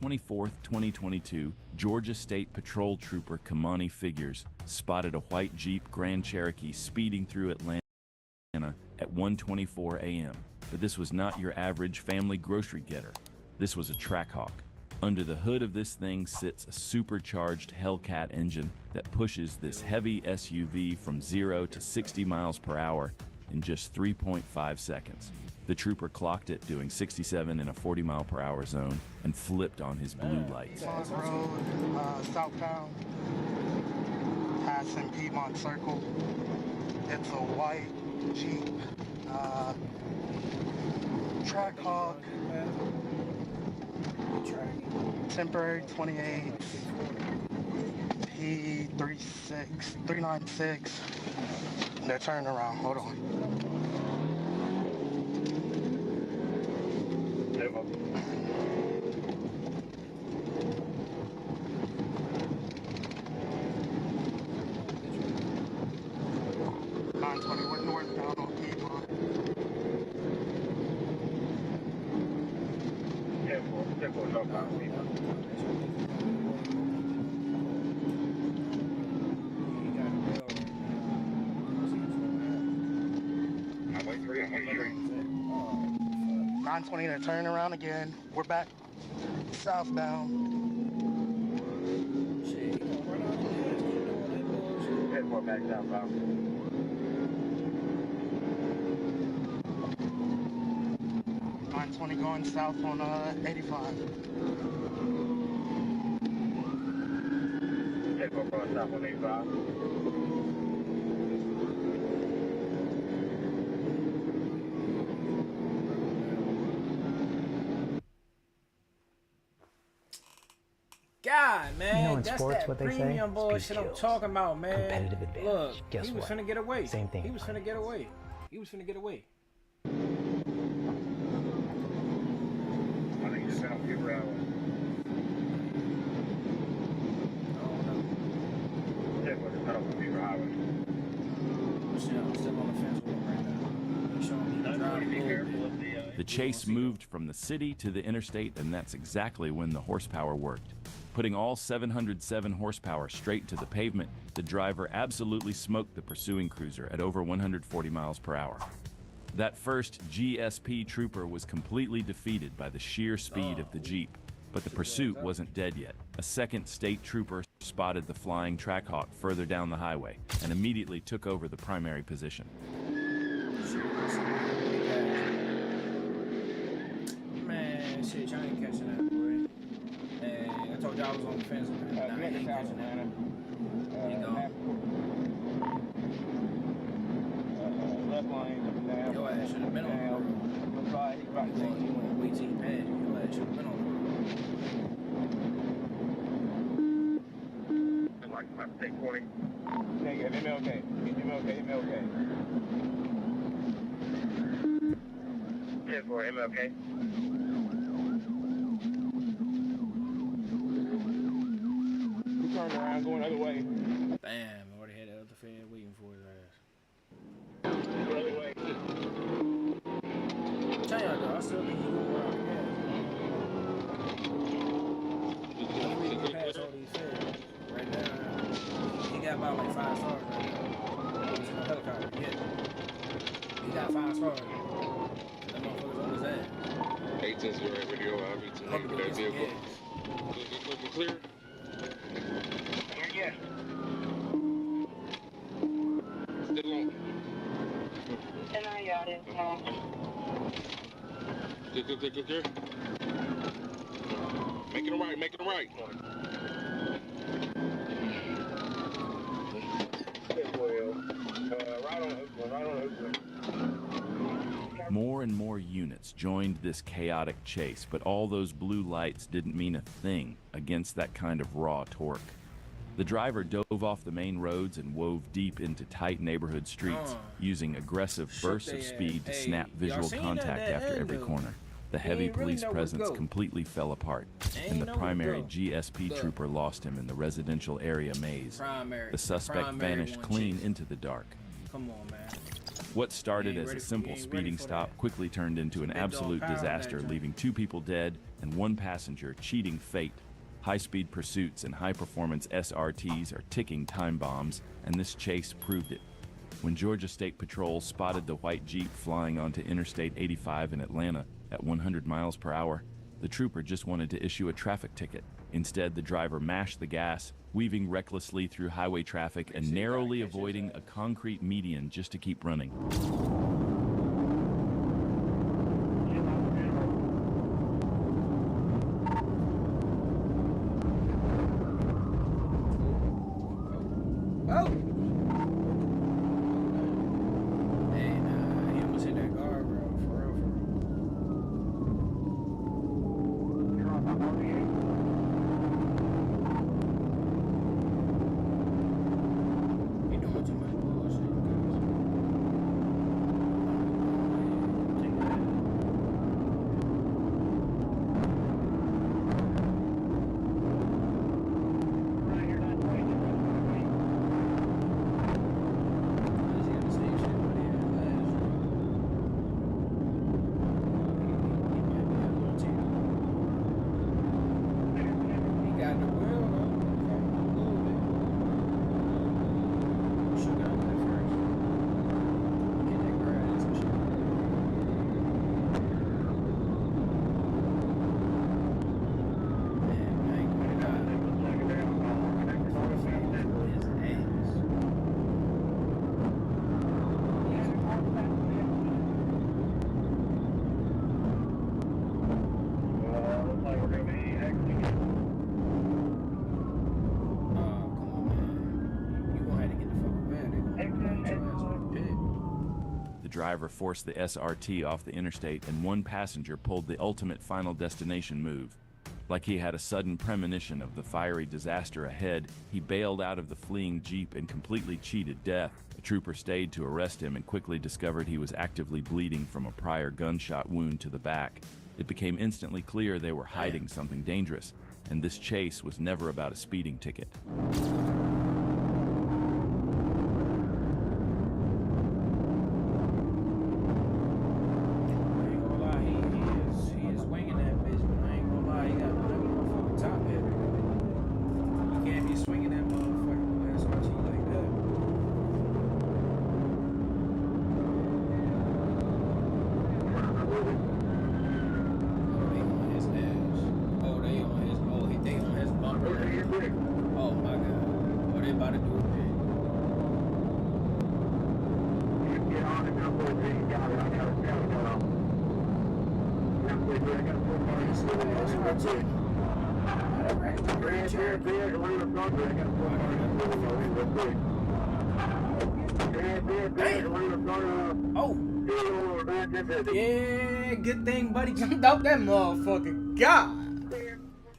24th, 2022, Georgia State Patrol Trooper Kamani Figures spotted a white Jeep Grand Cherokee speeding through Atlanta at 1:24 a.m. But this was not your average family grocery getter. This was a Trackhawk. Under the hood of this thing sits a supercharged Hellcat engine that pushes this heavy SUV from 0 to 60 miles per hour in just 3.5 seconds. The trooper clocked it doing 67 in a 40-mile-per-hour zone and flipped on his blue lights. Front road, southbound, passing Piedmont Circle. It's a white Jeep, Trackhawk, temporary 28, P396. They're turning around. Hold on. 920, we're northbound on Piedmont. 10-4 northbound Piedmont. Highway 920, they're turning around again. We're back southbound. Head more back southbound. 920 going south on 85. Head more going south on 85. God, man, You know, in that's sports, that what they say, premium bullshit speed I'm kills. talking about, man. Competitive advantage. Look, Guess he was what? finna get away. Same thing. He was finna get away. He was finna get away. I think you just got to figure out. Yeah, but it's not on the Beaver Highway. I'm still on the fence with him right now. He's showing me the drive a little bit. The chase moved from the city to the interstate, and that's exactly when the horsepower worked. Putting all 707 horsepower straight to the pavement, the driver absolutely smoked the pursuing cruiser at over 140 miles per hour. That first GSP trooper was completely defeated by the sheer speed of the Jeep, but the pursuit wasn't dead yet. A second state trooper spotted the flying Trackhawk further down the highway and immediately took over the primary position. Man, shit, y'all ain't catching that, boy. Man, I told y'all I was on the fence with him. Nah, I ain't catching that. There you go. Left lane, down. Your ass should have been on the road. You went way too bad. Your ass should have been on the road. Like my take 20. Negative, MLK. MLK. Yeah, for MLK. We turned around, going the other way. Damn, I already had the other fan waiting for his ass. The other way. Tell y'all though, I still think he going around the gas. We can pass all these feds. Right now, he got about like 5 stars right now. He was in a helicopter, yeah. He got 5 stars. That motherfucker's on his ass. 18's your video, I'll be to I'm gonna go that get some vehicle. gas. Looking clear? Yeah. Still on. And I got it. Clear. Making it right. Right on Oakland. More and more units joined this chaotic chase, but all those blue lights didn't mean a thing against that kind of raw torque. The driver dove off the main roads and wove deep into tight neighborhood streets, using aggressive bursts of speed to snap visual contact after every corner. The heavy police presence completely fell apart, and the primary GSP trooper lost him in the residential area maze. The suspect vanished clean into the dark. Come on, man. What started as a simple speeding stop quickly turned into an absolute disaster, leaving 2 people dead and one passenger cheating fate. High-speed pursuits and high-performance SRTs are ticking time bombs, and this chase proved it. When Georgia State Patrol spotted the white Jeep flying onto Interstate 85 in Atlanta at 100 miles per hour, the trooper just wanted to issue a traffic ticket. Instead, the driver mashed the gas, weaving recklessly through highway traffic and narrowly avoiding a concrete median just to keep running. Oh! Hey, nah, he almost hit that guardrail, for real, for real. He doing too much bullshit, take that. The driver forced the SRT off the interstate, and one passenger pulled the ultimate final destination move. Like he had a sudden premonition of the fiery disaster ahead, he bailed out of the fleeing Jeep and completely cheated death. A trooper stayed to arrest him and quickly discovered he was actively bleeding from a prior gunshot wound to the back. It became instantly clear they were hiding something dangerous, and this chase was never about a speeding ticket. Oh! Yeah, good thing buddy jumped out that motherfucker. God!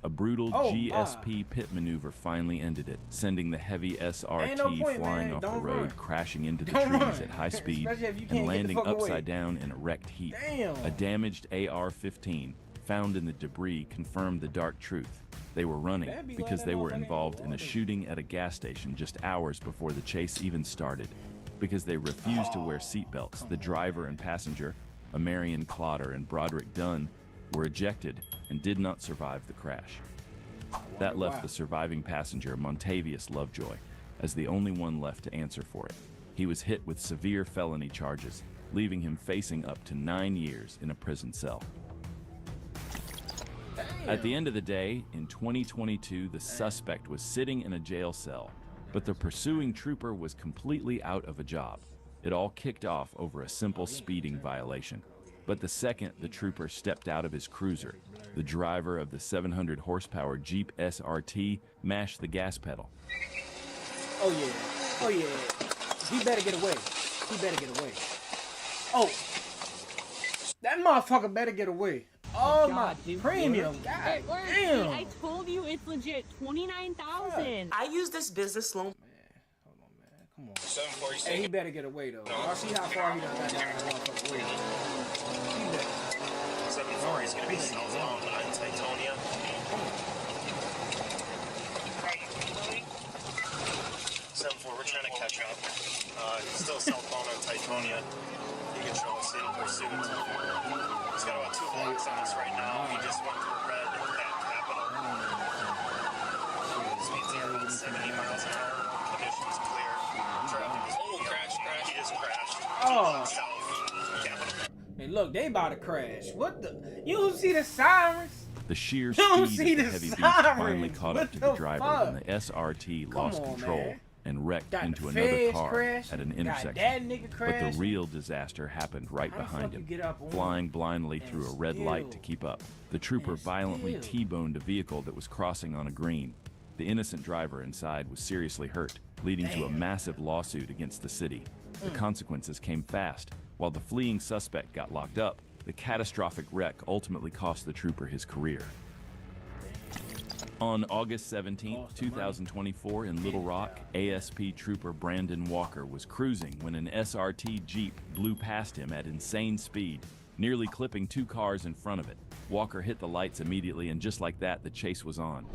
A brutal GSP pit maneuver finally ended it, sending the heavy SRT flying off the road, crashing into the trees at high speed, and landing upside down in a wrecked heap. A damaged AR-15 found in the debris confirmed the dark truth. They were running because they were involved in a shooting at a gas station just hours before the chase even started. Because they refused to wear seatbelts, the driver and passenger, Marion Clotter and Broderick Dunn, were ejected and did not survive the crash. That left the surviving passenger, Montavious Lovejoy, as the only one left to answer for it. He was hit with severe felony charges, leaving him facing up to 9 years in a prison cell. At the end of the day, in 2022, the suspect was sitting in a jail cell, but the pursuing trooper was completely out of a job. It all kicked off over a simple speeding violation. But the second the trooper stepped out of his cruiser, the driver of the 700 horsepower Jeep SRT mashed the gas pedal. Oh yeah, oh yeah. He better get away. He better get away. Oh, that motherfucker better get away. Oh my premium. God damn. I told you it's legit. 29,000. I use this business loan. Man, hold on, man. Come on. Hey, he better get away though. Y'all see how far he done got down that motherfucker way. He better. 74 is gonna be cell phone on Titonia. 74, which trying to catch up. Still southbound on Titonia. You can show us in pursuit. He's got about 2 blocks on us right now. He just went through red at Capitol. Speeds are about 70 miles an hour. Conditions clear. Traffic is crash. He just crashed. Oh. South Capitol. And look, they about to crash. What the? You don't see the sirens? The sheer Don't speed see of the the heavy beast sirens. finally caught What up to the the driver fuck? when the SRT Come lost on, control man. and wrecked Got into the another feds car crashing, at an got intersection. that nigga But the crashing. real disaster happened right How the behind fuck you him, get up on flying blindly and through a red light to still- keep up. The trooper and violently still- T-boned a vehicle that was crossing on a green. The innocent driver inside was seriously hurt, leading to a Damn. massive lawsuit against the city. The consequences came fast. While the fleeing suspect got locked up, the catastrophic wreck ultimately cost the trooper his career. On August 17, 2024 in Little Rock, ASP Trooper Brandon Walker was cruising when an SRT Jeep blew past him at insane speed, nearly clipping 2 cars in front of it. Walker hit the lights immediately, and just like that, the chase was on.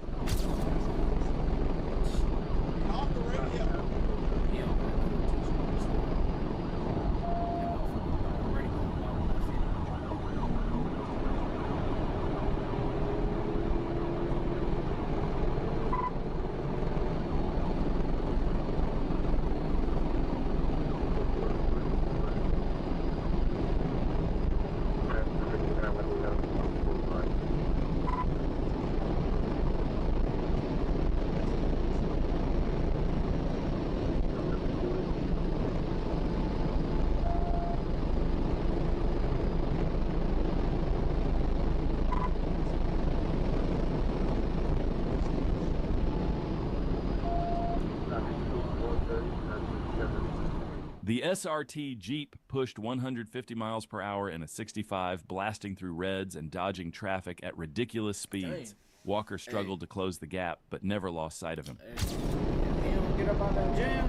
The SRT Jeep pushed 150 miles per hour in a 65, blasting through reds and dodging traffic at ridiculous speeds. Dang. Walker struggled to close the gap, but never lost sight of him. They don't get up out that jam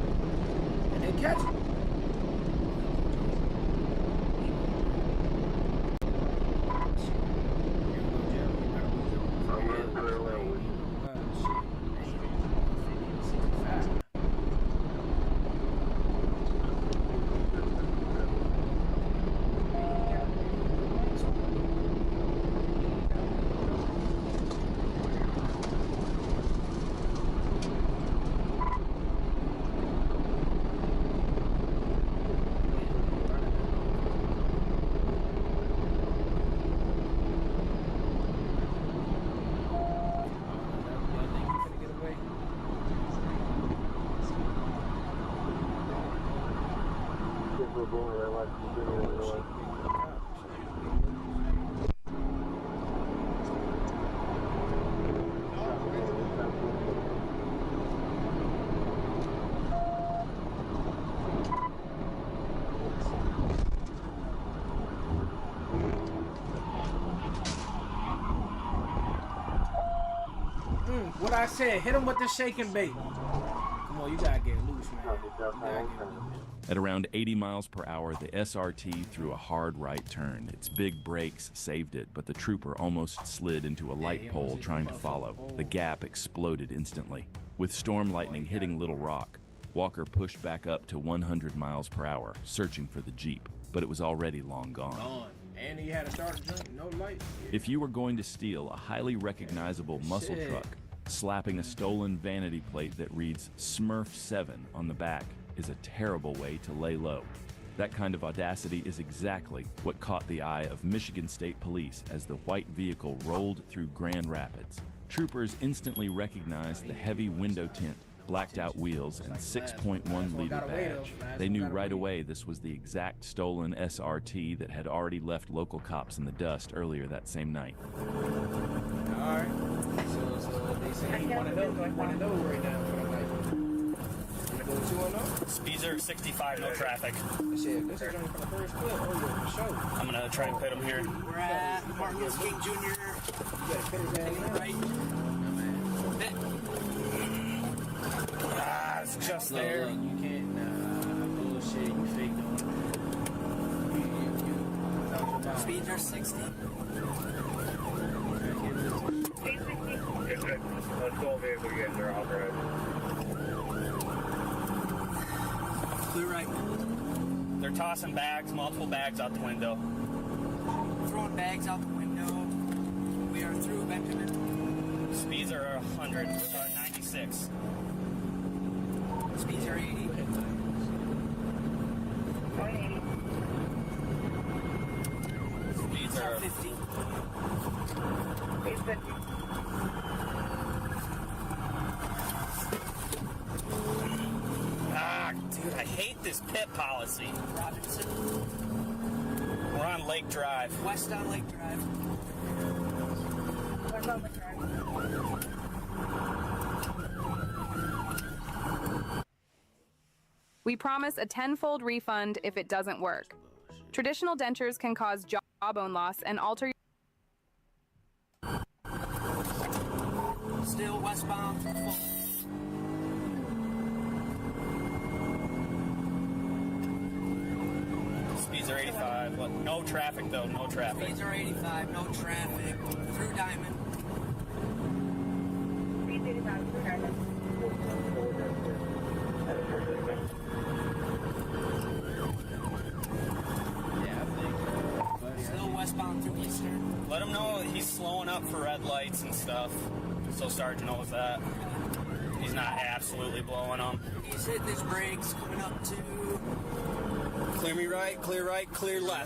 and they catch him. What I said, hit him with the shaking bait. Come on, you gotta get loose, man. You gotta get loose. At around 80 miles per hour, the SRT threw a hard right turn. Its big brakes saved it, but the trooper almost slid into a light pole trying to follow. The gap exploded instantly. With storm lightning hitting Little Rock, Walker pushed back up to 100 miles per hour, searching for the Jeep, but it was already long gone. Gone. And he had a starter joint, no light. If you were going to steal a highly recognizable muscle Shit. truck, slapping a stolen vanity plate that reads Smurf 7 on the back is a terrible way to lay low. That kind of audacity is exactly what caught the eye of Michigan State Police as the white vehicle rolled through Grand Rapids. Troopers instantly recognized the heavy window tint, blacked out wheels, and 6.1 liter badge. They knew right away this was the exact stolen SRT that had already left local cops in the dust earlier that same night. Alright. So they say he wanna know right now for the night. Wanna go 2-0? Speeds are 65, no traffic. Shit, this is only for the first clip. Oh, yeah, for sure. I'm gonna try and pit him here. We're at Martin Luther King Jr. You gotta fit his ass in. Right. Ah, it's just Look, there. look, you can't, bullshit, you fake doing it. Speeds are 60. Let's go vehicle, you guys are all right. Clear right. They're tossing bags, multiple bags out the window. Throwing bags out the window. We are through Benjamin. Speeds are 100, 96. Speeds are 80. 180. Speeds are 50. He's 50. Dude, I hate this pit policy. Robinson. We're on Lake Drive. West on Lake Drive. What's on the car? We promise a tenfold refund if it doesn't work. Traditional dentures can cause jawbone loss and alter Still westbound through Fulton. Speeds are 85. What? No traffic though, no traffic. Speeds are 85, no traffic. Through Diamond. Speed 85 through Diamond. Still westbound through Eastern. Let him know he's slowing up for red lights and stuff. So Sergeant knows that. He's not absolutely blowing them. He's hitting his brakes, coming up to Clear me right, clear left. clear right.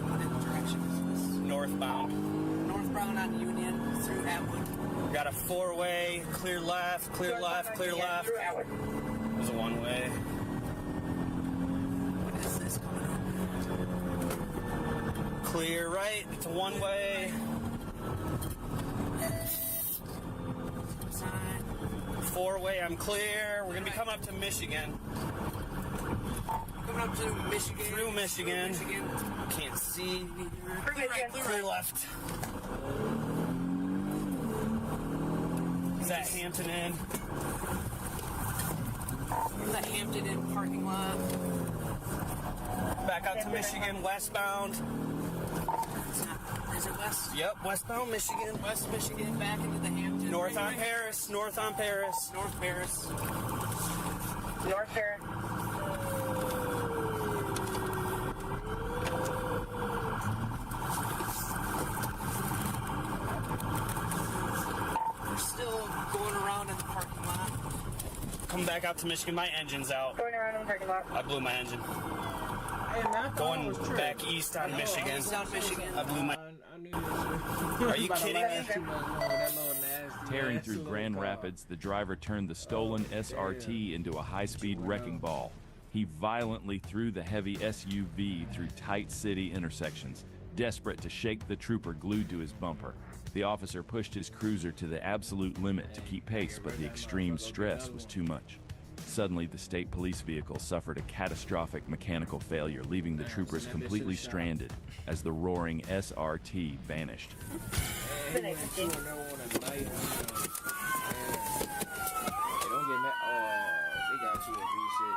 What direction is this? Northbound. Northbound on Union through Atwood. Got a four-way, clear left, clear left, clear left. Through Atwood. There's a one-way. What is this coming up? Clear right, it's a one-way. Sign. Four-way, I'm clear. We're gonna be coming up to Michigan. Coming up to Michigan. Through Michigan. Michigan. Can't see. Clear right, clear Clear right. left. Is that Hampton Inn? We're in the Hampton Inn parking lot. Back out to Michigan, westbound. Is it west? Yep, westbound Michigan. West Michigan, back into the Hampton. North on Ringway. Paris, north on Paris. North Paris. North Paris. We're still going around in the parking lot. Come back out to Michigan, my engine's out. Going around in the parking lot. I blew my engine. I Going back east on Michigan. East on Michigan. I blew my... I knew that shit. Are you kidding me? Too much longer, that little nasty, Tearing nasty through little Grand car. Rapids, the driver turned the stolen SRT into a high-speed wrecking ball. He violently threw the heavy SUV through tight city intersections, desperate to shake the trooper glued to his bumper. The officer pushed his cruiser to the absolute limit to keep pace, but the extreme stress was too much. Suddenly, the state police vehicle suffered a catastrophic mechanical failure, leaving the troopers completely stranded as the roaring SRT vanished. Hey, he went to another one at night. Hey, don't get mad. Oh, they got you a reset.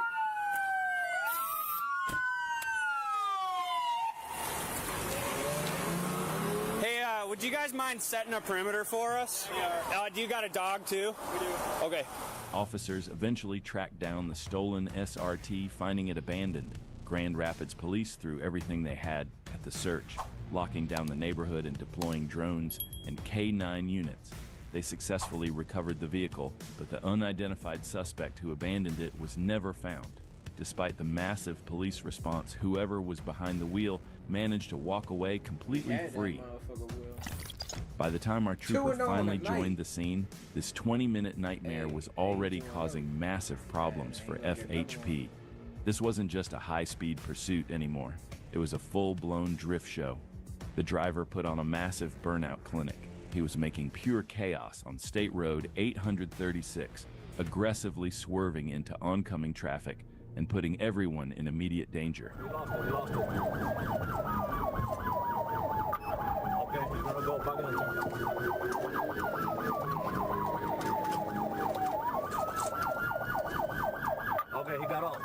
Hey, would you guys mind setting a perimeter for us? Do you got a dog too? We do. Okay. Officers eventually tracked down the stolen SRT, finding it abandoned. Grand Rapids police threw everything they had at the search, locking down the neighborhood and deploying drones and K-9 units. They successfully recovered the vehicle, but the unidentified suspect who abandoned it was never found. Despite the massive police response, whoever was behind the wheel managed to walk away completely Yeah, that free. motherfucker will. By the time our trooper 2-0 finally at night. joined the scene, this 20-minute nightmare was already causing massive problems for FHP. This wasn't just a high-speed pursuit anymore. It was a full-blown drift show. The driver put on a massive burnout clinic. He was making pure chaos on State Road 836, aggressively swerving into oncoming traffic and putting everyone in immediate danger. We lost it. Okay, we're gonna go back in the turn. Okay, he got off.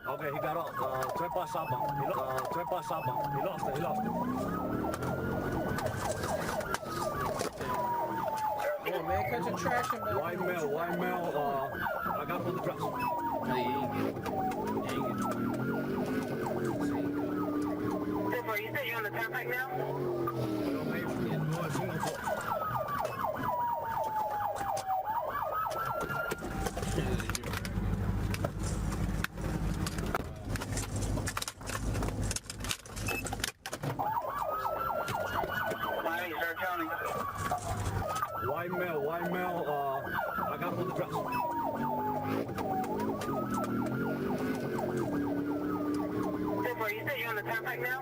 Okay, he got off. Trepa southbound. Trepa southbound. He lost it. on, man. Cut your traction back. White male, I got for the trucks. No, you ain't get it. You ain't get it. Silver, you said you're on the turnpike now? Miami, Sir County. White male, I got for the trucks. Silver, you said you're on the turnpike now?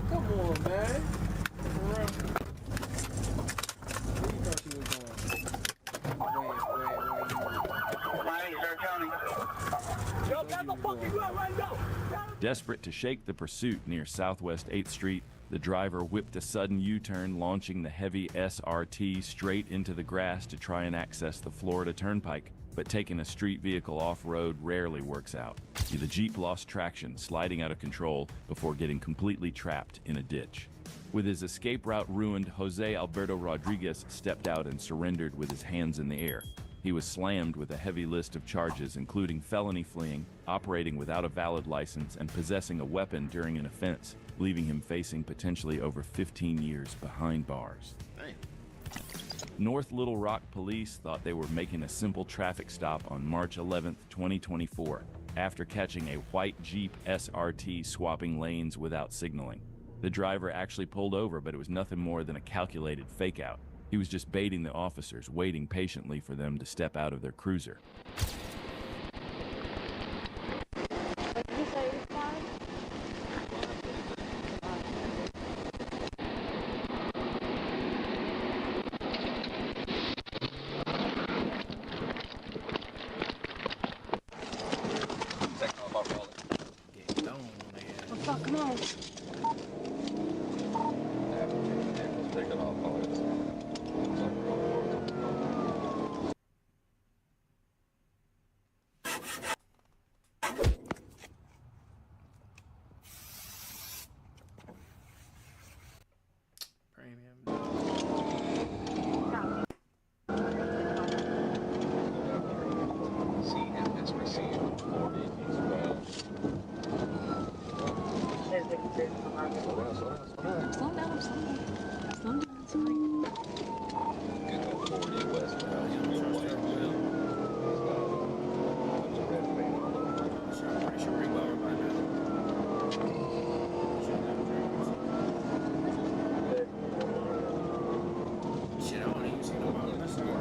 Come on, man. For real. Where you thought you was going? Where Miami, Sir County. Yo, get the fuck you at right now. Desperate to shake the pursuit near Southwest 8th Street, the driver whipped a sudden U-turn, launching the heavy SRT straight into the grass to try and access the Florida Turnpike. But taking a street vehicle off-road rarely works out. The Jeep lost traction, sliding out of control before getting completely trapped in a ditch. With his escape route ruined, Jose Alberto Rodriguez stepped out and surrendered with his hands in the air. He was slammed with a heavy list of charges, including felony fleeing, operating without a valid license, and possessing a weapon during an offense, leaving him facing potentially over 15 years behind bars. North Little Rock police thought they were making a simple traffic stop on March 11, 2024, after catching a white Jeep SRT swapping lanes without signaling. The driver actually pulled over, but it was nothing more than a calculated fake-out. He was just baiting the officers, waiting patiently for them to step out of their cruiser. Come on. Slow down, slow down. Slow down, sorry. Shit, I don't even see nobody. That's all right.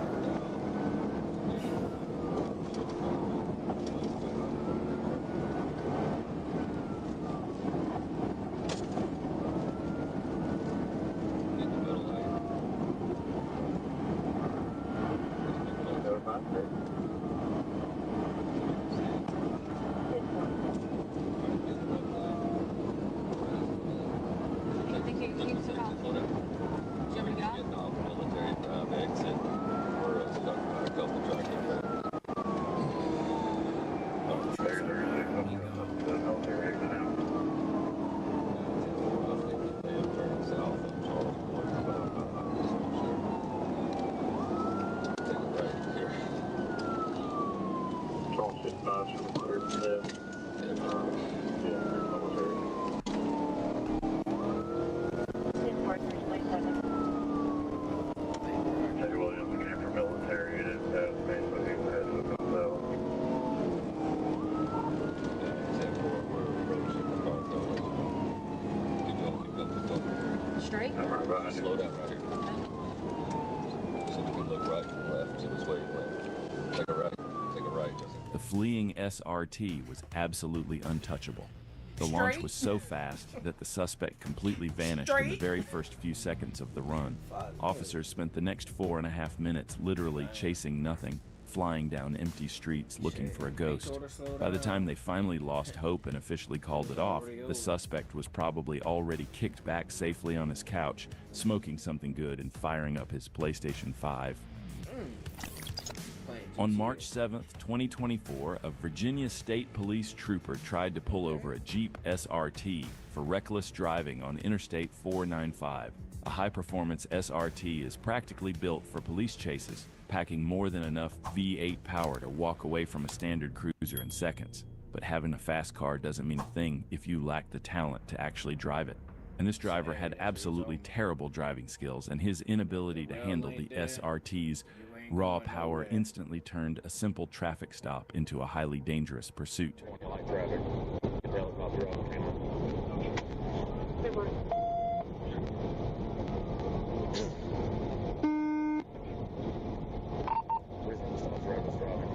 Straight? Slow down right here. So we can look right and left. So this way you went. Take a right. Take a right. The fleeing SRT was absolutely untouchable. The launch was so fast that the suspect completely vanished in the very first few seconds of the run. Officers spent the next 4.5 minutes literally chasing nothing, flying down empty streets looking for a ghost. By the time they finally lost hope and officially called it off, the suspect was probably already kicked back safely on his couch, smoking something good and firing up his PlayStation 5. Playing On March 7, 2024, a Virginia State Police trooper tried to pull over a Jeep SRT for reckless driving on Interstate 495. A high-performance SRT is practically built for police chases, packing more than enough V8 power to walk away from a standard cruiser in seconds. But having a fast car doesn't mean a thing if you lack the talent to actually drive it. And this driver had absolutely terrible driving skills, and his inability to handle the SRT's raw power instantly turned a simple traffic stop into a highly dangerous pursuit. Light traffic. You can tell it's not the road, you know. Reasonable stop for reckless driving.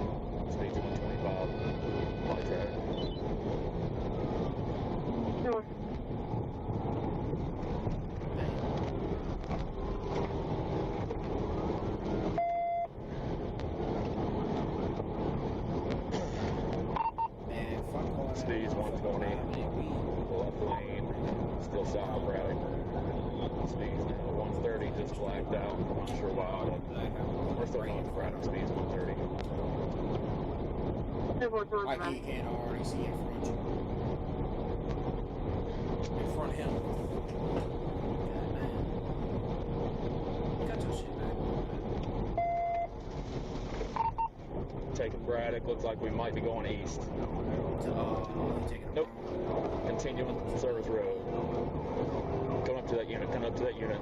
Speed 125. Light traffic. Speed's 120. Left lane. Still south of Braddock. Speed's now 130. Just blacked out. I'm not sure why. We're still going to Braddock. Speed's 130. Like he can't already see in front of you. In front of him. God, man. Got your shit back. Taking Braddock. Looks like we might be going east. Nope. Continuing service road. Come up to that unit. Come up to that unit.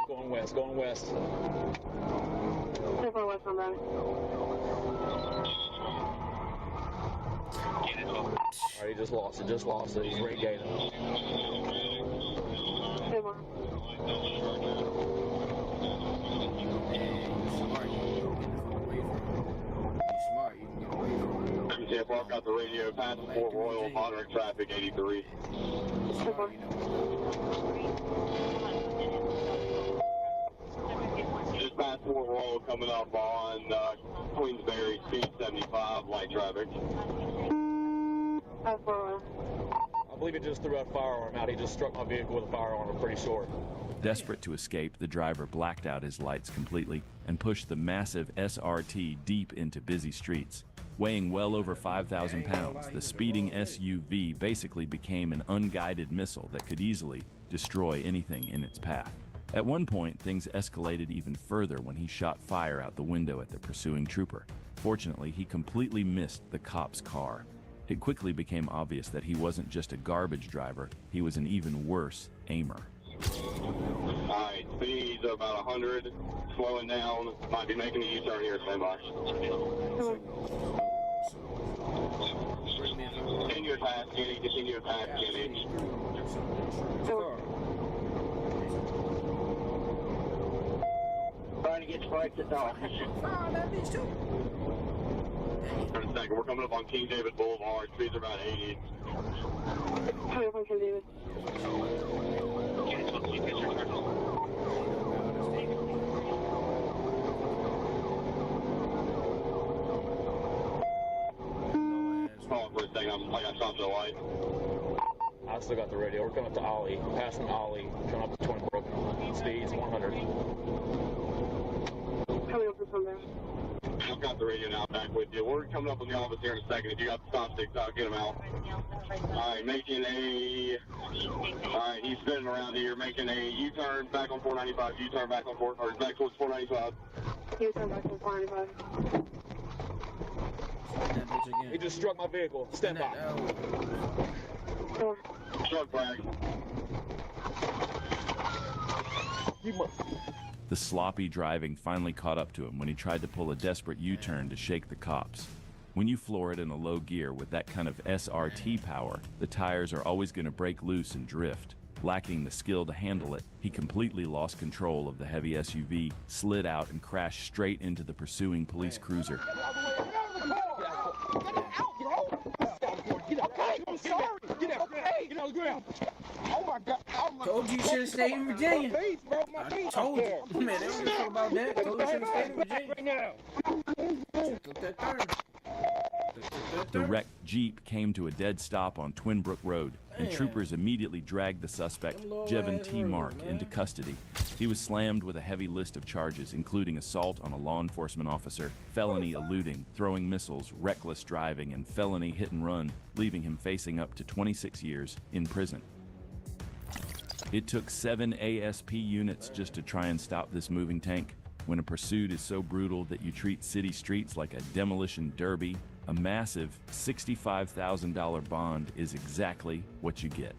Going west. Going west. Super west on that. Alright, he just lost it. Just lost it. He's regaining it. Super. Park out the radio, past Fort Royal, monitoring traffic 83. Just past Fort Royal, coming up on Queensberry, speed 75, light traffic. I believe he just threw a firearm out. He just struck my vehicle with a firearm, I'm pretty sure. Desperate to escape, the driver blacked out his lights completely and pushed the massive SRT deep into busy streets. Weighing well over 5,000 pounds, the speeding SUV basically became an unguided missile that could easily destroy anything in its path. At one point, things escalated even further when he shot fire out the window at the pursuing trooper. Fortunately, he completely missed the cop's car. It quickly became obvious that he wasn't just a garbage driver, he was an even worse aimer. Alright, speed's about 100, slowing down, might be making a U-turn here, stand by. Continue attack, Kenny, continue attack, Kenny. Trying to get brakes at all. For a second, we're coming up on King David Boulevard, speeds are about 80. David. Hold on for a second, I got stopped at the light. I still got the radio. We're coming up to Ollie. Passing Ollie. Coming up to Twinbrook. Speeds 100. Coming up from there. I've got the radio now back with you. We're coming up on the office here in a second. If you got the stop sticks out, get them out. Alright, alright, he's spinning around here, making a U-turn back on 495, U-turn back on back towards 495. U-turn back on 495. He just struck my vehicle. Stand by. Struck flag. The sloppy driving finally caught up to him when he tried to pull a desperate U-turn to shake the cops. When you floor it in a low gear with that kind of SRT power, the tires are always going to break loose and drift. Lacking the skill to handle it, he completely lost control of the heavy SUV, slid out, and crashed straight into the pursuing police cruiser. Told you should have stayed in Virginia. I told you. Man, they don't talk about that. Told you should have stayed in Virginia. Took that turn. The wrecked Jeep came to a dead stop on Twinbrook Road, and troopers immediately dragged the suspect, Jevon T. Mark, into custody. He was slammed with a heavy list of charges, including assault on a law enforcement officer, felony eluding, throwing missiles, reckless driving, and felony hit and run, leaving him facing up to 26 years in prison. It took 7 ASP units just to try and stop this moving tank. When a pursuit is so brutal that you treat city streets like a demolition derby, a massive $65,000 bond is exactly what you get.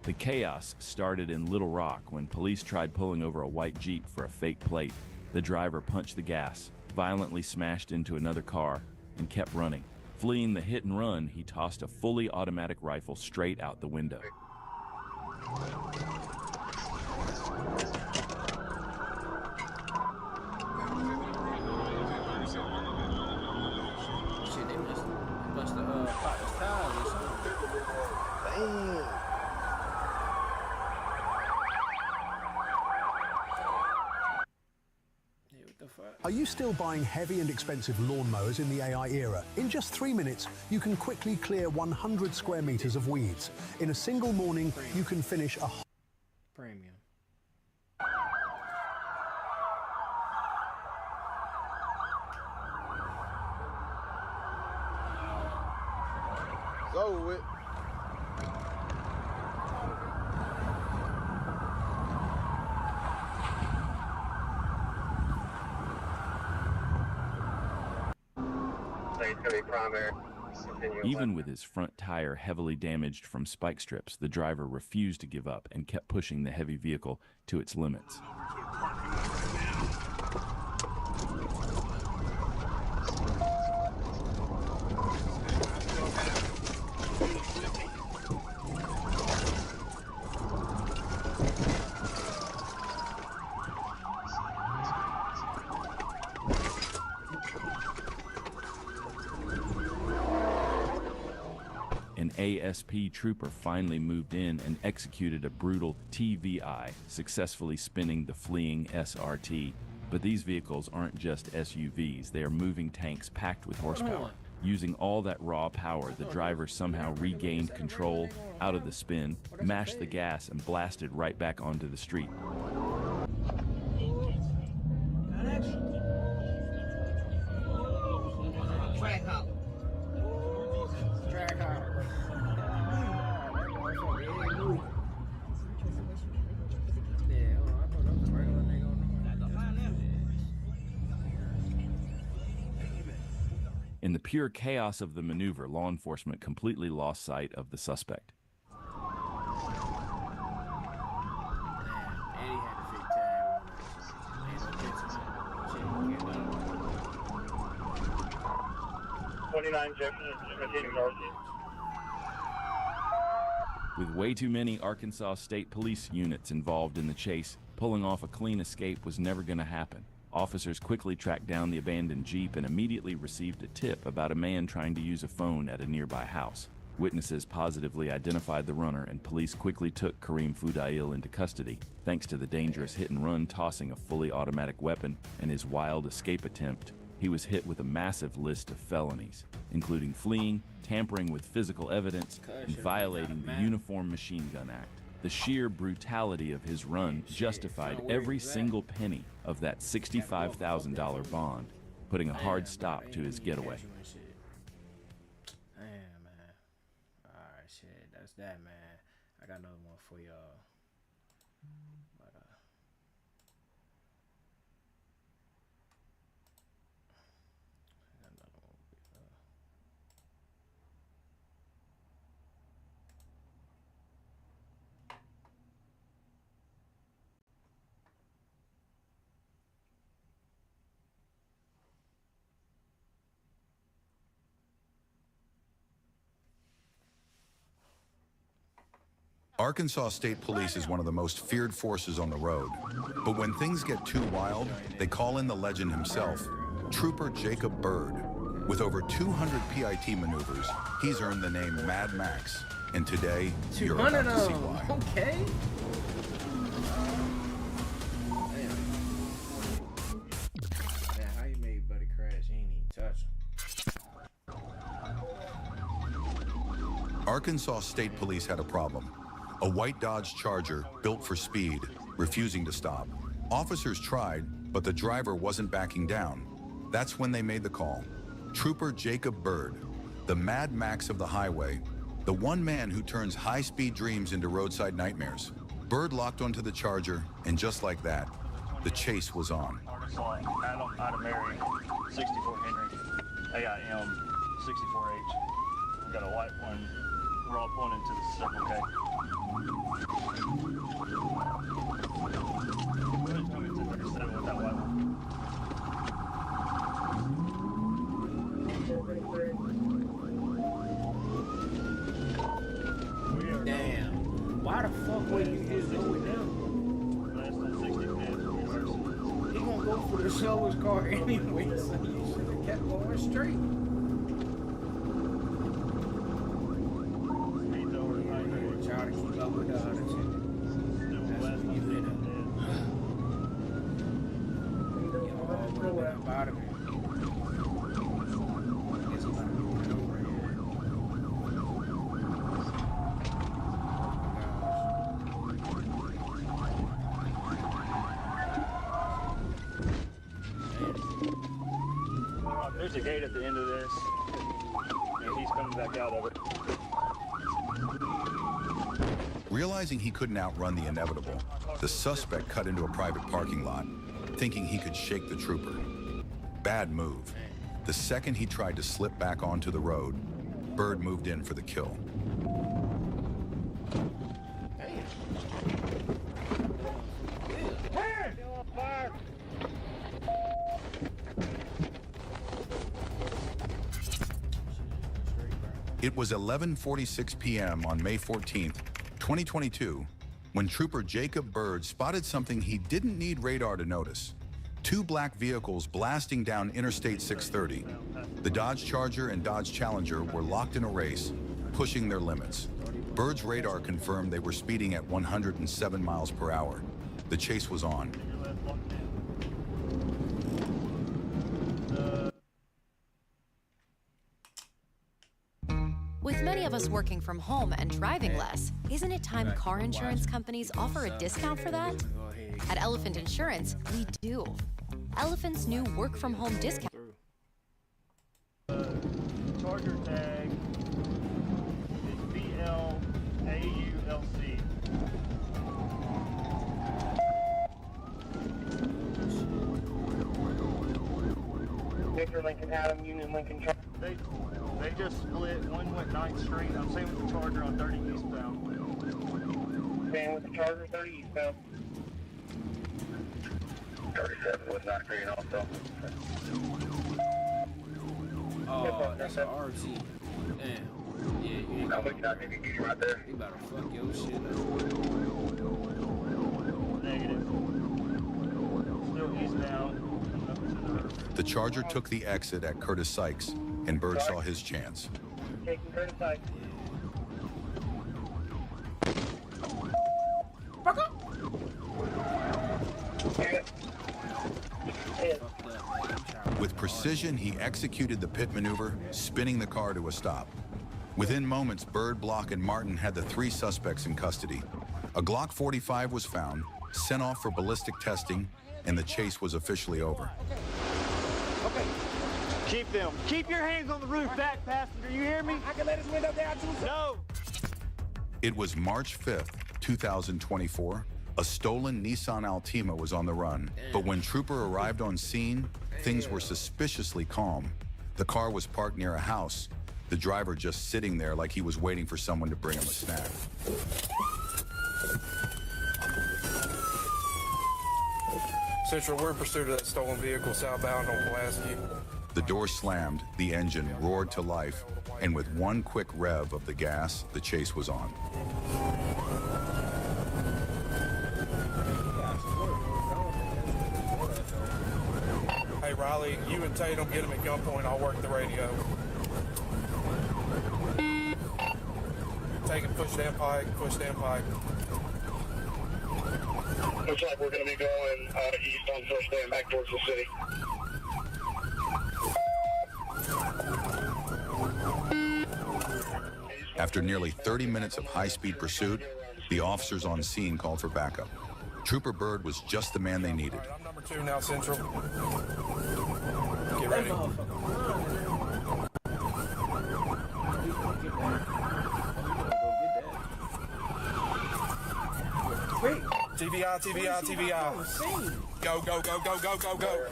The chaos started in Little Rock when police tried pulling over a white Jeep for a fake plate. The driver punched the gas, violently smashed into another car, and kept running. Fleeing the hit and run, he tossed a fully automatic rifle straight out the window. Shit, they must have popped his tires or something. Damn. Are you still buying heavy and expensive lawnmowers in the AI era? In just 3 minutes, you can quickly clear 100 square meters of weeds. In a single morning, you can finish a premium. It's over with. Even with his front tire heavily damaged from spike strips, the driver refused to give up and kept pushing the heavy vehicle to its limits. An ASP trooper finally moved in and executed a brutal TVI, successfully spinning the fleeing SRT. But these vehicles aren't just SUVs, they are moving tanks packed with horsepower. Using all that raw power, the driver somehow regained control, out of the spin, mashed the gas, and blasted right back onto the street. Track hop. Track hop. In the pure chaos of the maneuver, law enforcement completely lost sight of the suspect. Eddie had a fake tag. 29 Jefferson, continue north. With way too many Arkansas State Police units involved in the chase, pulling off a clean escape was never going to happen. Officers quickly tracked down the abandoned Jeep and immediately received a tip about a man trying to use a phone at a nearby house. Witnesses positively identified the runner, and police quickly took Kareem Fudail into custody, thanks to the dangerous hit-and-run tossing a fully automatic weapon and his wild escape attempt. He was hit with a massive list of felonies, including fleeing, tampering with physical evidence, and violating the Uniform Machine Gun Act. The sheer brutality of his run justified every single penny of that $65,000 bond, putting a hard stop to his getaway. Damn, man. Alright, shit. That's that, man. I got another one for y'all. But, Arkansas State Police is one of the most feared forces on the road. But when things get too wild, they call in the legend himself, Trooper Jacob Byrd. With over 200 PIT maneuvers, he's earned the name Mad Max. And today, you're about to see why. Okay. Man, how you made Buddy crash? He ain't even touch him. Arkansas State Police had a problem. A white Dodge Charger, built for speed, refusing to stop. Officers tried, but the driver wasn't backing down. That's when they made the call. Trooper Jacob Byrd, the Mad Max of the highway, the one man who turns high-speed dreams into roadside nightmares. Byrd locked onto the Charger, and just like that, the chase was on. Adam Mary, 64 Henry, AIM, 64H. We got a white one. We're all pulling into the Circle K. With that white one. Damn. Why the fuck would you just go with them? He gonna go for the slowest car anyway, so you should have kept going straight. Try to keep up with the other shit. That's when you hit him. Get all the way up out of it. It's about to get over here. There's a gate at the end of this, and he's coming back out of it. Realizing he couldn't outrun the inevitable, the suspect cut into a private parking lot, thinking he could shake the trooper. Bad move. The second he tried to slip back onto the road, Byrd moved in for the kill. It was 11:46 p.m. on May 14th, 2022, when Trooper Jacob Byrd spotted something he didn't need radar to notice. Two black vehicles blasting down Interstate 630. The Dodge Charger and Dodge Challenger were locked in a race, pushing their limits. Byrd's radar confirmed they were speeding at 107 miles per hour. The chase was on. With many of us working from home and driving less, isn't it time car insurance companies offer a discount for that? At Elephant Insurance, we do. Elephant's new work-from-home discount. Charger tag is BLAULC. Victor Lincoln Adam, Union Lincoln Charger. They just split. One went 9th Street. I'm staying with the Charger on 30 eastbound. Staying with the Charger 30 eastbound. 37 was not green also. Oh, that's an RT. Damn. Yeah. I'm looking out, maybe get you right there. He about to fuck your shit up. Negative. Still eastbound. The Charger took the exit at Curtis Sykes, and Byrd saw his chance. Taking Curtis Sykes. Fuck up! With precision, he executed the pit maneuver, spinning the car to a stop. Within moments, Byrd, Block, and Martin had the three suspects in custody. A Glock 45 was found, sent off for ballistic testing, and the chase was officially over. Okay. Keep your hands on the roof, back passenger. You hear me? I can let his window down too. No. It was March 5th, 2024. A stolen Nissan Altima was on the run, but when Trooper arrived on scene, things were suspiciously calm. The car was parked near a house, the driver just sitting there like he was waiting for someone to bring him a snack. Central, we're in pursuit of that stolen vehicle southbound on Pulaski. The door slammed, the engine roared to life, and with one quick rev of the gas, the chase was on. Hey, Riley, you and Tatum get him at gunpoint. I'll work the radio. Take him, push that pike, push that pike. Looks like we're going to be going east on First Day and back towards the city. He's After nearly 30 minutes of high-speed pursuit, the officers on scene called for backup. Trooper Bird was just the man they needed. All right, I'm number 2 now, Central. Get ready. Wait. TVI, TVI, TVI. Go, go, go, go, go, go, go.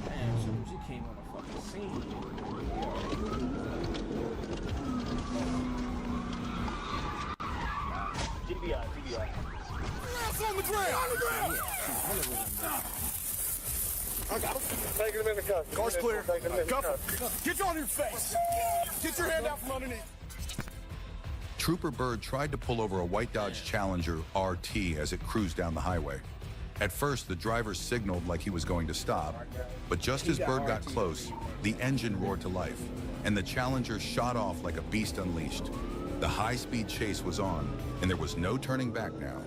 Damn, soon as she came on the fucking scene. TBI, TBI. Ass on the ground! On the ground! I got him. Taking him in the cuff. Car's clear. Cuff him. Get you on your face. Get your hand out from underneath. Trooper Bird tried to pull over a white Dodge Challenger RT as it cruised down the highway. At first, the driver signaled like he was going to stop, but just as Bird got close, the engine roared to life, and the Challenger shot off like a beast unleashed. The high-speed chase was on, and there was no turning back now.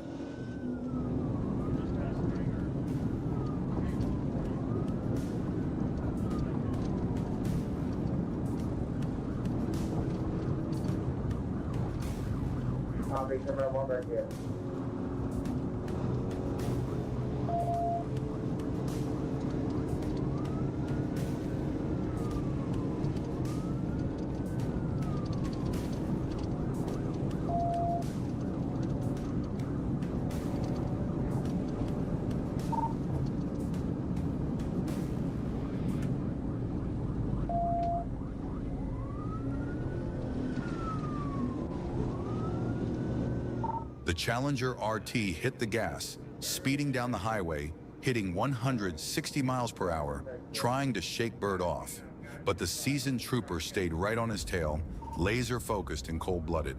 The Challenger RT hit the gas, speeding down the highway, hitting 160 miles per hour, trying to shake Bird off. But the seasoned trooper stayed right on his tail, laser-focused and cold-blooded.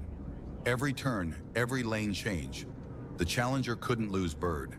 Every turn, every lane change. The Challenger couldn't lose Bird.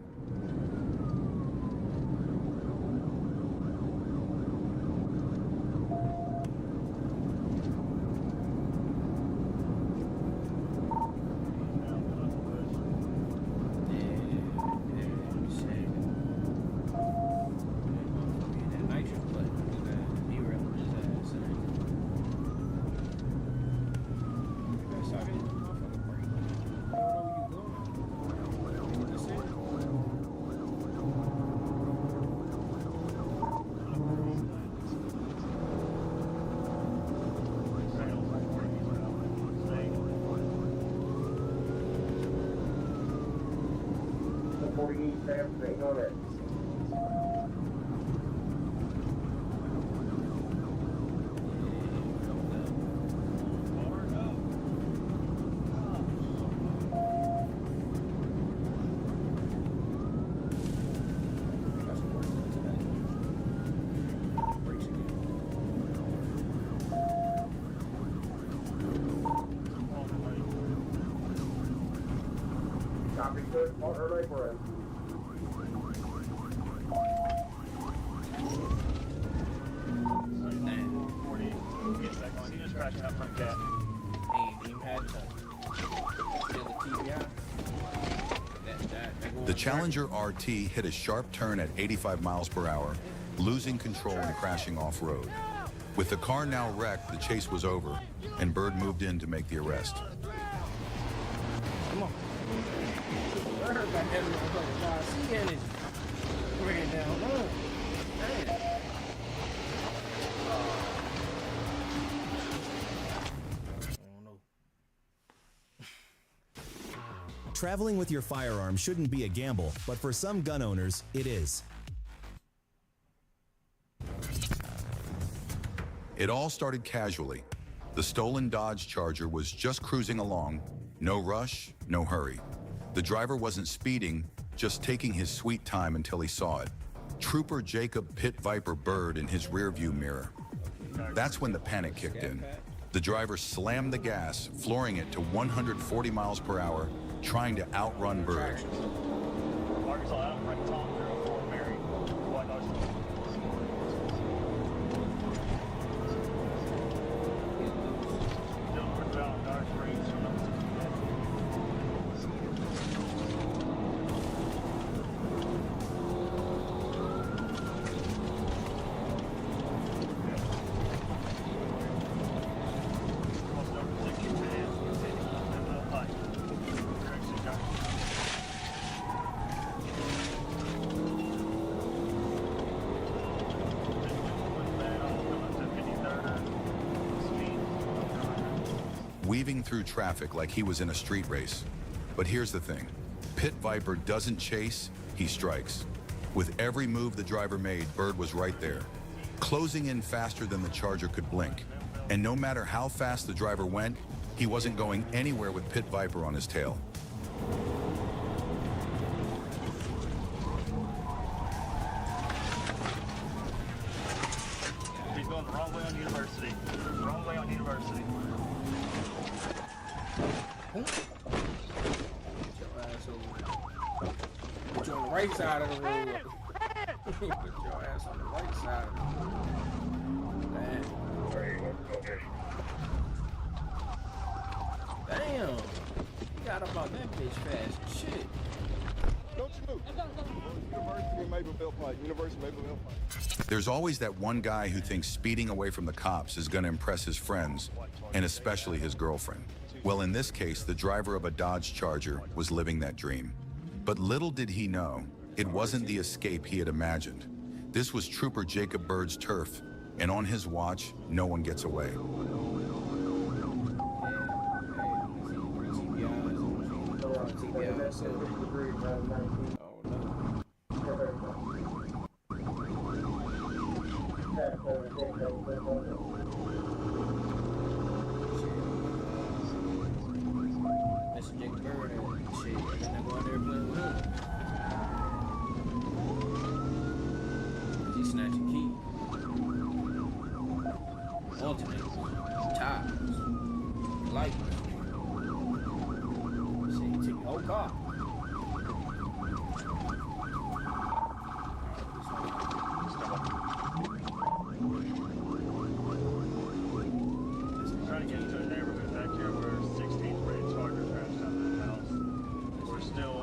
The Challenger RT hit a sharp turn at 85 miles per hour, losing control and crashing off-road. With the car now wrecked, the chase was over, and Bird moved in to make the arrest. Come on. I heard about that motherfucker. See energy. Bring it down low. Damn. Traveling with your firearm shouldn't be a gamble, but for some gun owners, it is. It all started casually. The stolen Dodge Charger was just cruising along. No rush, no hurry. The driver wasn't speeding, just taking his sweet time until he saw it. Trooper Jacob Pit Viper Bird in his rearview mirror. That's when the panic kicked in. The driver slammed the gas, flooring it to 140 miles per hour, trying to outrun Bird. weaving through traffic like he was in a street race. But here's the thing. Pit Viper doesn't chase, he strikes. With every move the driver made, Bird was right there, closing in faster than the Charger could blink. And no matter how fast the driver went, he wasn't going anywhere with Pit Viper on his tail. He's going the wrong way on University. Wrong way on University. Put you on the right side of the road. Put your ass on the right side of the road. Damn. He got up on that bitch fast as shit. Don't you move. University of Mapleville Pike. University of Mapleville Pike. There's always that one guy who thinks speeding away from the cops is going to impress his friends, and especially his girlfriend. Well, in this case, the driver of a Dodge Charger was living that dream. But little did he know, it wasn't the escape he had imagined. This was Trooper Jacob Bird's turf, and on his watch, no one gets away. That's Jacob Bird and shit. And I go out there playing with him. He snatching keys. Alternators. Tires. Lights. Shit, he took the whole car. Trying to get into a neighborhood back here where 16th grade Charger crashed out of the house. We're still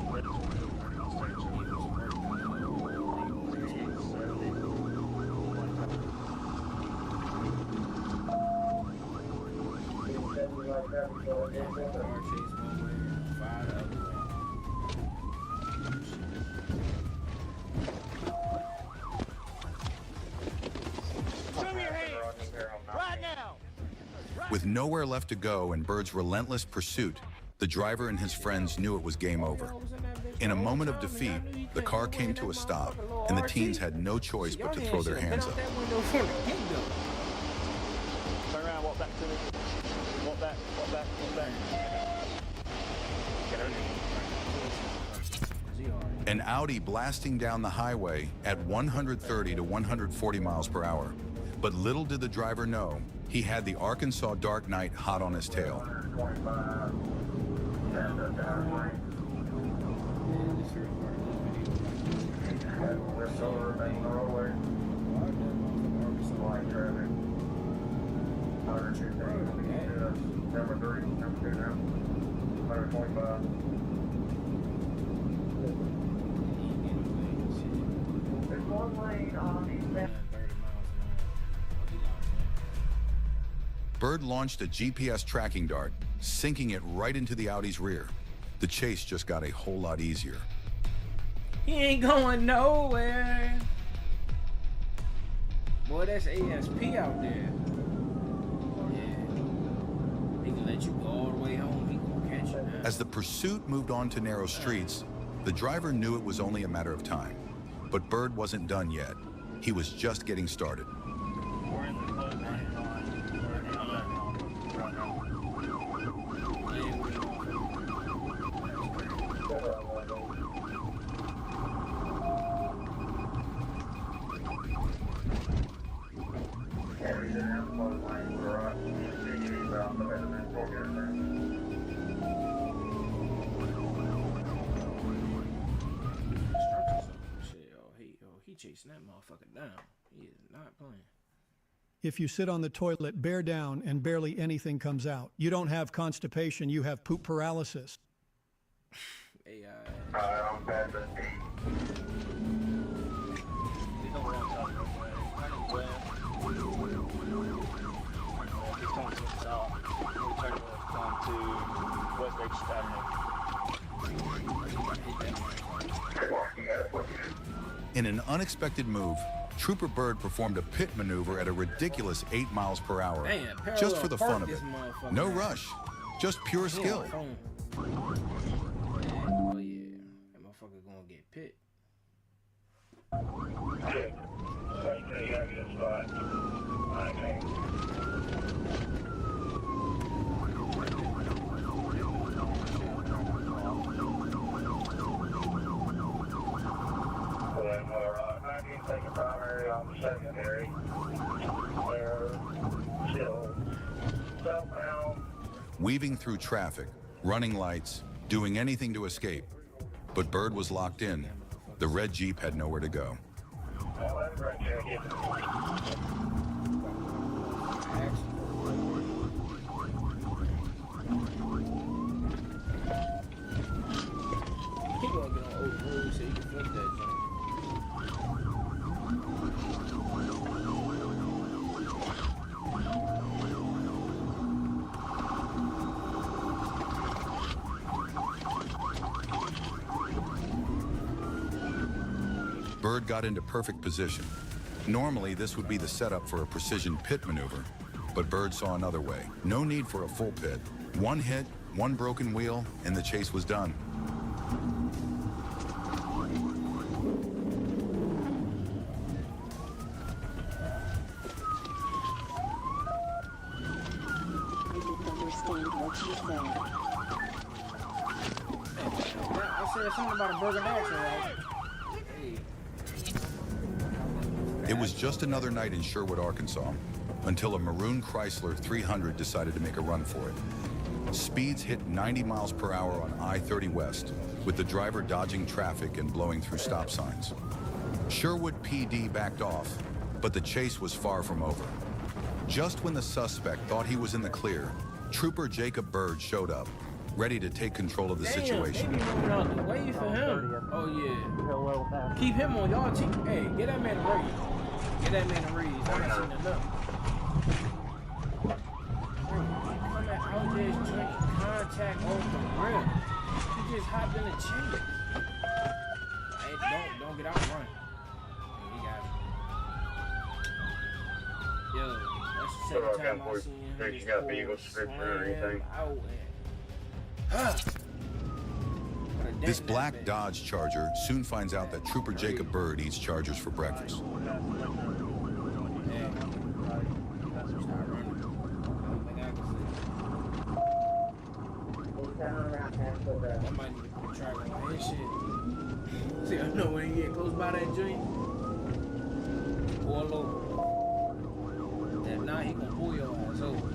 ready to do on station. Show me your hands. Right now. With nowhere left to go and Bird's relentless pursuit, the driver and his friends knew it was game over. In a moment of defeat, the car came to a stop, and the teens had no choice but to throw their hands up. Turn around, walk back to me. Walk back, walk back, walk back. Get underneath. An Audi blasting down the highway at 130 to 140 miles per hour. But little did the driver know, he had the Arkansas Dark Knight hot on his tail. Bird launched a GPS tracking dart, sinking it right into the Audi's rear. The chase just got a whole lot easier. He ain't going nowhere. Boy, that's ASP out there. Yeah. He can let you go all the way home. He gonna catch you now. As the pursuit moved on to narrow streets, the driver knew it was only a matter of time. But Bird wasn't done yet. He was just getting started. We're in the close line. We're in the back right now. He chasing that motherfucker down. He is not playing. If you sit on the toilet, bear down, and barely anything comes out. You don't have constipation, you have poop paralysis. AI. I'm bad, but they don't want to talk about that. Running west. He's going to the south. We're turning left onto West H Avenue. In an unexpected move, Trooper Bird performed a pit maneuver at a ridiculous 8 miles per hour, Damn, just for the fun of this it. motherfucker, No man. rush, just pure skill. Oh yeah, that motherfucker gonna get pit. Weaving through traffic, running lights, doing anything to escape. But Bird was locked in. The red Jeep had nowhere to go. He gonna get on old road so he can flip that joint. Bird got into perfect position. Normally, this would be the setup for a precision pit maneuver, but Bird saw another way. No need for a full pit. One hit, one broken wheel, and the chase was done. I said something about a burger action, right? Hey. It was just another night in Sherwood, Arkansas, until a maroon Chrysler 300 decided to make a run for it. Speeds hit 90 miles per hour on I-30 West, with the driver dodging traffic and blowing through stop signs. Sherwood PD backed off, but the chase was far from over. Just when the suspect thought he was in the clear, Trooper Jacob Bird showed up, ready to take control of the situation. They be moving out the way for him. Oh yeah. Keep him on y'all team. Hey, get that man a raise. Get that man a raise. I ain't seen enough. Come out there drinking contact off the rim. He just hopped in the chair. Hey, don't get out and run. Hey, he got it. Yo, that's the second time I seen him. You got Beagle scripture or anything? This black Dodge Charger soon finds out that Trooper Jacob Bird eats Chargers for breakfast. I might need to put a track on his shit. See, I know when he get close by that joint. Pull over. If not, he gonna pull your ass over.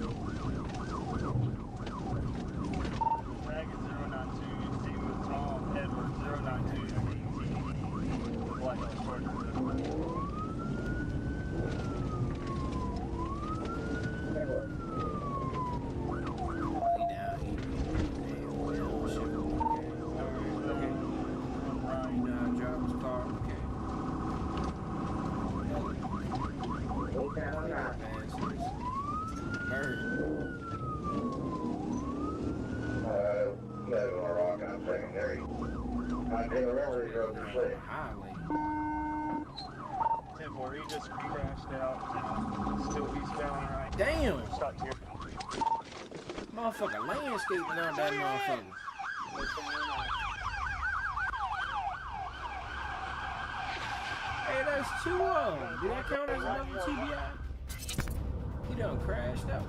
He just crashed out. Still eastbound, right? Damn! Stop here. Motherfucker landscaping out that motherfucker. Hey, that's two of them. Did that count as another TBI? He done crashed out.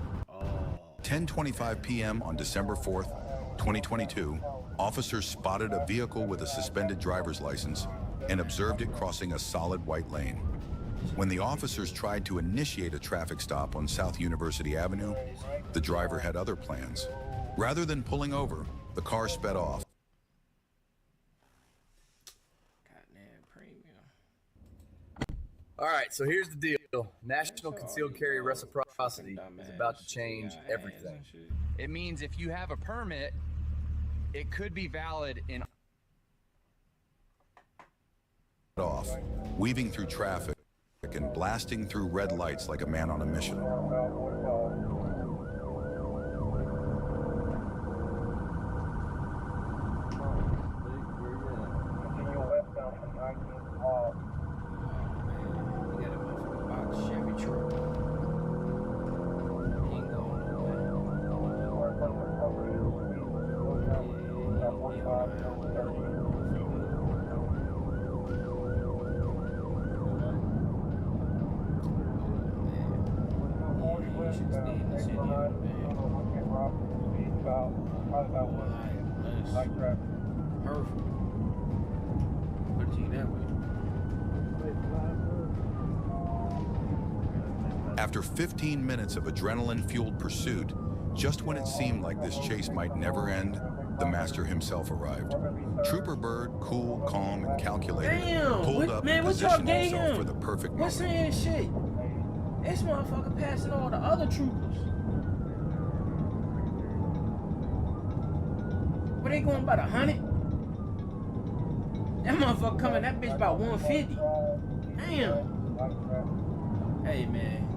10:25 p.m. on December 4th, 2022, officers spotted a vehicle with a suspended driver's license and observed it crossing a solid white lane. When the officers tried to initiate a traffic stop on South University Avenue, the driver had other plans. Rather than pulling over, the car sped off. All right, so here's the deal. National Concealed Carry Reciprocity is about to change everything. It means if you have a permit, it could be valid in Off, weaving through traffic and blasting through red lights like a man on a mission. You every truck. He ain't going Perfect. Put it to you that way. After 15 minutes of adrenaline-fueled pursuit, just when it seemed like this chase might never end, the master himself arrived. Trooper Bird, cool, calm, and calculated, pulled up and positioned himself for the perfect What's moment. saying shit? This motherfucker passing all the other troopers. What they going about 100? That motherfucker coming, that bitch about 150. Damn. Hey man,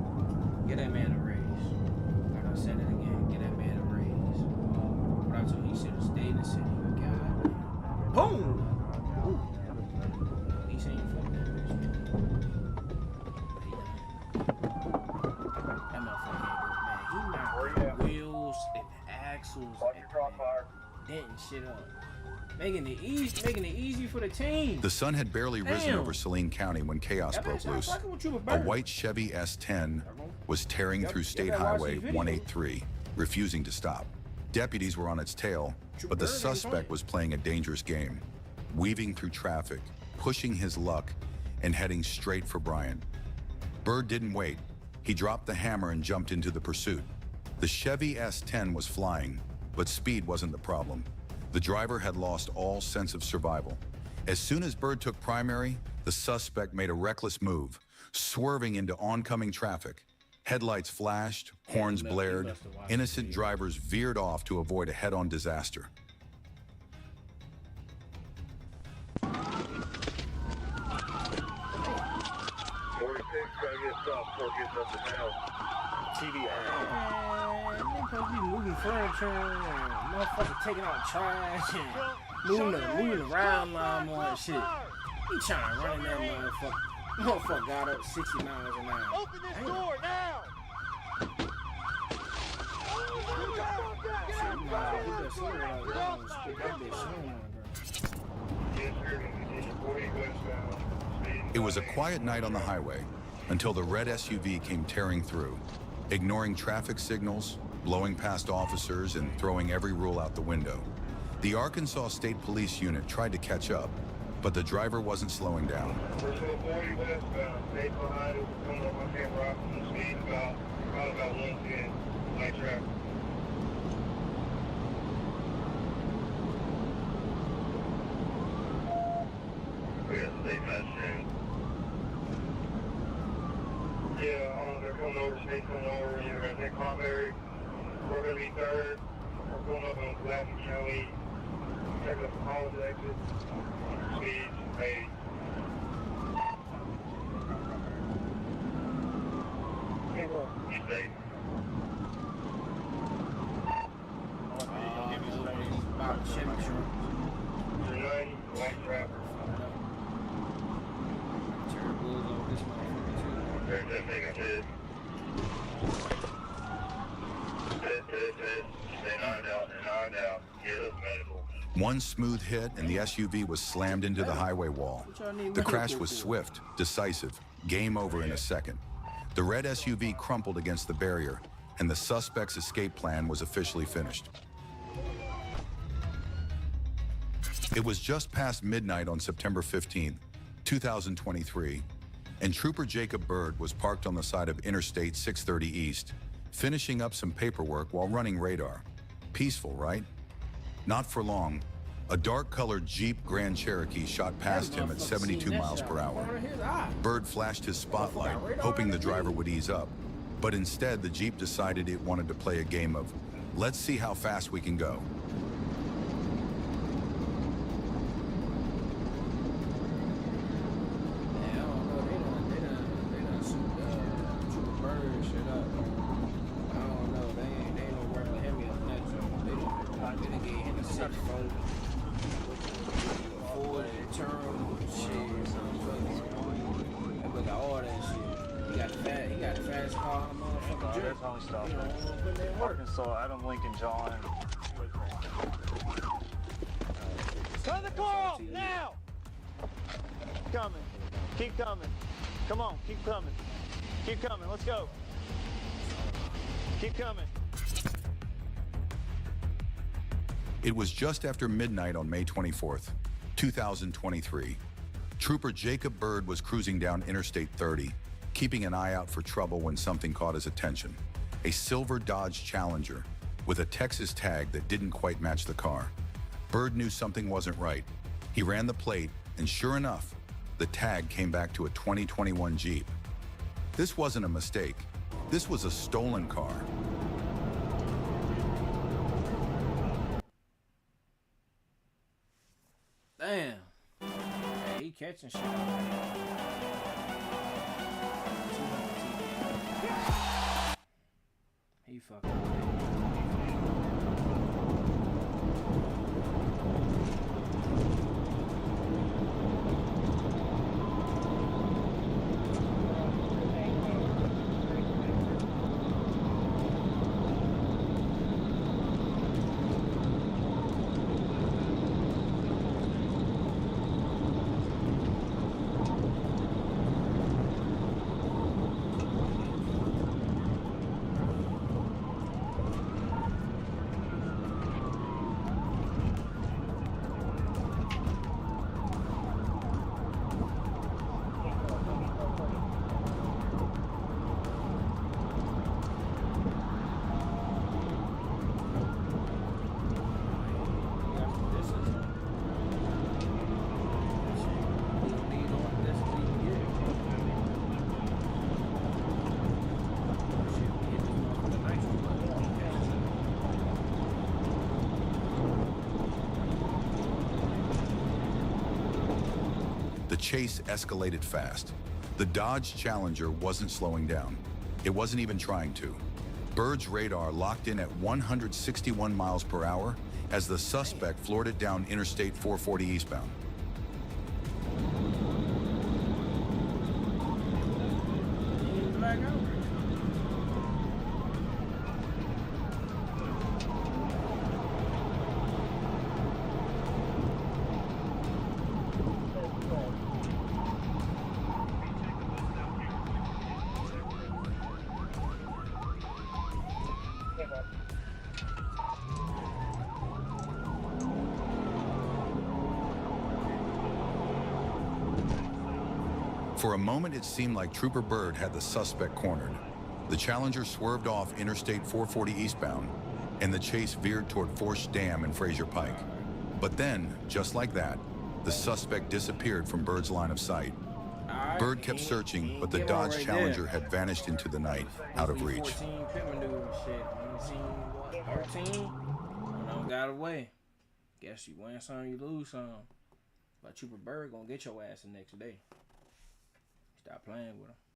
get that man a raise. Like I said it again, get that man a raise. But I told you, he should have stayed in the city. God. Boom! Ooh. At least he ain't fucked that bitch. That motherfucker ain't good, man. He knocked wheels and axles and denting shit up. Making it easy for the team. The sun had barely risen over Saline County when chaos broke loose. A white Chevy S10 was tearing through State Highway 183, refusing to stop. Deputies were on its tail, but the suspect was playing a dangerous game, weaving through traffic, pushing his luck, and heading straight for Brian. Bird didn't wait. He dropped the hammer and jumped into the pursuit. The Chevy S10 was flying, but speed wasn't the problem. The driver had lost all sense of survival. As soon as Bird took primary, the suspect made a reckless move, swerving into oncoming traffic. Headlights flashed, horns blared, innocent drivers veered off to avoid a head-on disaster. They supposed to be moving furniture and motherfucker taking out trash and moving the round lawnmower and shit. He trying to run in that motherfucker. Motherfucker got up 60 miles an hour. Open this door now! It was a quiet night on the highway until the red SUV came tearing through, ignoring traffic signals, blowing past officers, and throwing every rule out the window. The Arkansas State Police unit tried to catch up, but the driver wasn't slowing down. Pursuit 40 westbound, stay behind us, coming up on Camp Rock, speed about 110, light traffic. Yeah, they're coming over, state's coming over, you're going to take Cranberry. We're going to be third. We're going up on Blackman County. Check up the college exit. Speed, 80. You stay. About Chevy truck. 90, light traffic. Turn wheels over this motherfucker too. There's that thing I did. Stay knocked out. Get us medical. One smooth hit and the SUV was slammed into the highway wall. The crash was swift, decisive, game over in a second. The red SUV crumpled against the barrier, and the suspect's escape plan was officially finished. It was just past midnight on September 15th, 2023, and Trooper Jacob Bird was parked on the side of Interstate 630 East, finishing up some paperwork while running radar. Peaceful, right? Not for long. A dark-colored Jeep Grand Cherokee shot past him at 72 miles per hour. Bird flashed his spotlight, hoping the driver would ease up, but instead the Jeep decided it wanted to play a game of, let's see how fast we can go. He got a fast car on the motherfucking jet. That's only stop. You know, put that work. Arkansas, Adam Lincoln John. Turn the car off now! Coming. Keep coming. Come on, keep coming. Keep coming. Let's go. Keep coming. It was just after midnight on May 24th, 2023. Trooper Jacob Byrd was cruising down Interstate 30, keeping an eye out for trouble when something caught his attention. A silver Dodge Challenger with a Texas tag that didn't quite match the car. Byrd knew something wasn't right. He ran the plate, and sure enough, the tag came back to a 2021 Jeep. This wasn't a mistake. This was a stolen car. Damn. Yeah, he catching shit. He fucking. The chase escalated fast. The Dodge Challenger wasn't slowing down. It wasn't even trying to. Byrd's radar locked in at 161 miles per hour as the suspect floored it down Interstate 440 eastbound. For a moment, it seemed like Trooper Byrd had the suspect cornered. The Challenger swerved off Interstate 440 eastbound, and the chase veered toward Forest Dam and Fraser Pike. But then, just like that, the suspect disappeared from Byrd's line of sight. Byrd kept searching, but the Dodge Challenger had vanished into the night, out of reach. 14 pit maneuver shit. You seen what? 13? I don't got away. Guess you win some, you lose some. But Trooper Byrd gonna get your ass the next day. Stop playing with him.